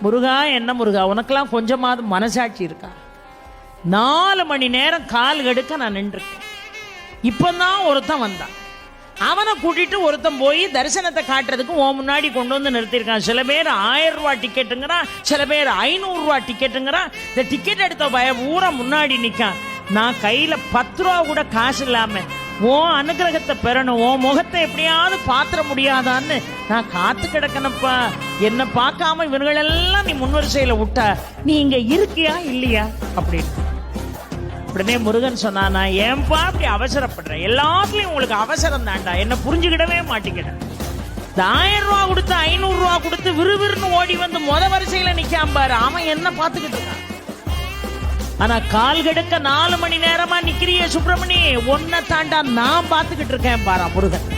முருகா என்ன முருகா, உனக்கெல்லாம் கொஞ்சமாவது மனசாட்சி இருக்கா? 4 மணி நேரம் கால் கெடுக்க நான் நின்றுருக்கேன். இப்போதான் ஒருத்தன் வந்தான். அவனை கூட்டிட்டு ஒருத்தன் போய் தரிசனத்தை காட்டுறதுக்கு உன் முன்னாடி கொண்டு வந்து நிறுத்தியிருக்கான். சில பேர் 1000 ரூபா டிக்கெட்டுங்கிறான், சில பேர் 500 ரூபா டிக்கெட்டுங்கிறான். இந்த டிக்கெட் எடுத்த பய ஊரை முன்னாடி நிற்கான். நான் கையில் 10 ரூபா கூட காசு இல்லாம உன் அனுகிரகத்தை பெறணும், உன் முகத்தை எப்படியாவது பாத்திர முடியாதான்னு நான் காத்து கிடக்கணப்பா. என்னை பார்க்காம இவர்களெல்லாம் நீ முன்வரிசையில் விட்டா நீ இங்க இருக்கியா இல்லையா அப்படின்னு. உடனே முருகன் சொன்னா, நான் ஏன்பா அப்படி அவசரப்படுறேன்? எல்லாத்துலயும் உங்களுக்கு அவசரம் தாண்டா, என்ன புரிஞ்சுக்கிடவே மாட்டேங்கிட. 1000 ரூபா கொடுத்து 500 ரூபா கொடுத்து விறுவிறுன்னு ஓடி வந்து வரிசையில நிக்காம பாரு, அவன் என்ன பார்த்துக்கிட்டு இருக்கான். ஆனா கால் கெடுக்க 4 மணி நேரமா நிக்கிறிய சுப்பிரமணி, ஒன்ன தாண்டா நான் பார்த்துக்கிட்டு இருக்கேன் பாரா முருகன்.